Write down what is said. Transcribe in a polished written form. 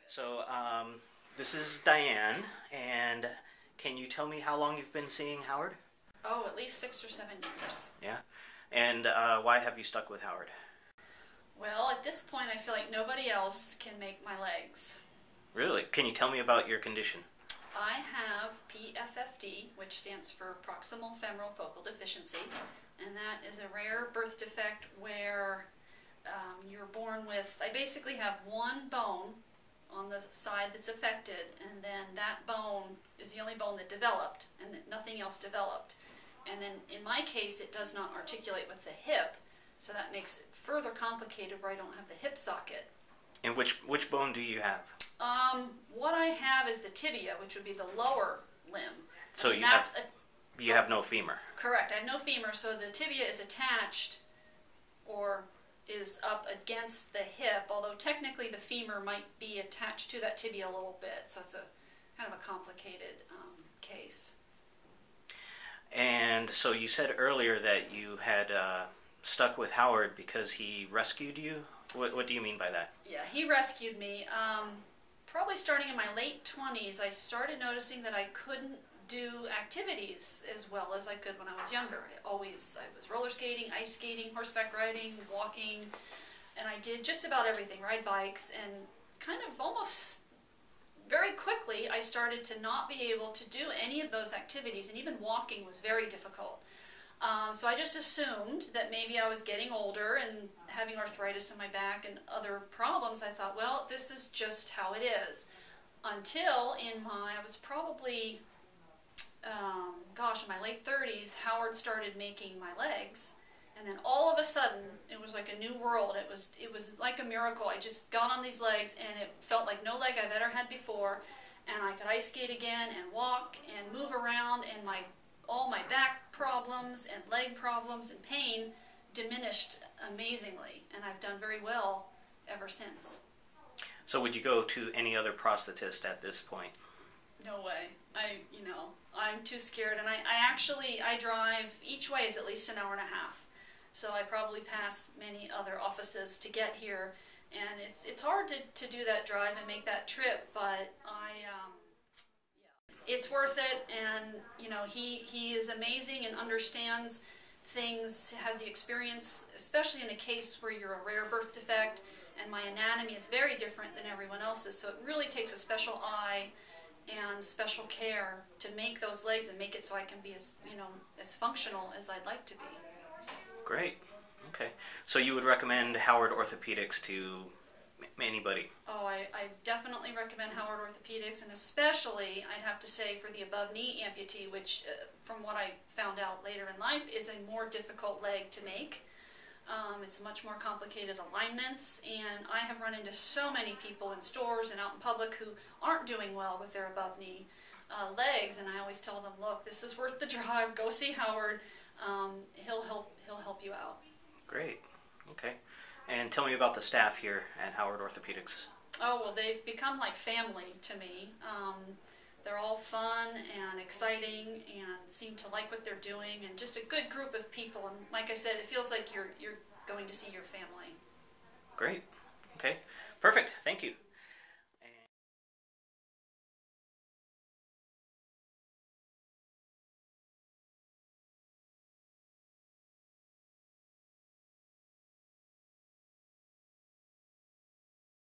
So, this is Diane, and can you tell me how long you've been seeing Howard? Oh, at least 6 or 7 years. Yeah? And why have you stuck with Howard? Well, at this point, I feel like nobody else can make my legs. Really? Can you tell me about your condition? I have PFFD, which stands for proximal femoral focal deficiency, and that is a rare birth defect where you're born with, I basically have one bone on the side that's affected, and then that bone is the only bone that developed, and that nothing else developed. And then in my case, it does not articulate with the hip, so that makes it further complicated where I don't have the hip socket. And which bone do you have? What I have is the tibia, which would be the lower limb. So you have no femur. Correct. I have no femur, so the tibia is attached or is up against the hip, although technically the femur might be attached to that tibia a little bit, so it's a kind of a complicated case. And so you said earlier that you had stuck with Howard because he rescued you? What do you mean by that? Yeah, he rescued me. Probably starting in my late 20s, I started noticing that I couldn't do activities as well as I could when I was younger. I was roller skating, ice skating, horseback riding, walking, and I did just about everything, ride bikes, and kind of almost very quickly I started to not be able to do any of those activities, and even walking was very difficult. So I just assumed that maybe I was getting older and having arthritis in my back and other problems. I thought, well, this is just how it is. Until I was probably, in my late 30s, Howard started making my legs. And then all of a sudden, it was like a new world. It was like a miracle. I just got on these legs, and it felt like no leg I've ever had before. And I could ice skate again and walk and move around, and all my back problems and leg problems and pain diminished amazingly, and I've done very well ever since. So would you go to any other prosthetist at this point? No way. I'm too scared, and I drive, each way is at least an hour and a half. So I probably pass many other offices to get here, and it's hard to do that drive and make that trip, but it's worth it, and he is amazing and understands things, has the experience, especially in a case where you're a rare birth defect, and my anatomy is very different than everyone else's, so it really takes a special eye and special care to make those legs and make it so I can be as functional as I'd like to be. Great. Okay. So you would recommend Howard Orthopedics to anybody? Oh, I definitely recommend Howard Orthopedics, and especially, I'd have to say, for the above-knee amputee, which, from what I found out later in life, is a more difficult leg to make. It's much more complicated alignments, and I have run into so many people in stores and out in public who aren't doing well with their above-knee legs, and I always tell them, look, this is worth the drive, go see Howard, he'll help you out. Great. Okay. And tell me about the staff here at Howard Orthopedics. Oh, well, they've become like family to me. They're all fun and exciting and seem to like what they're doing, and just a good group of people. And like I said, it feels like you're going to see your family. Great. Okay. Perfect. Thank you.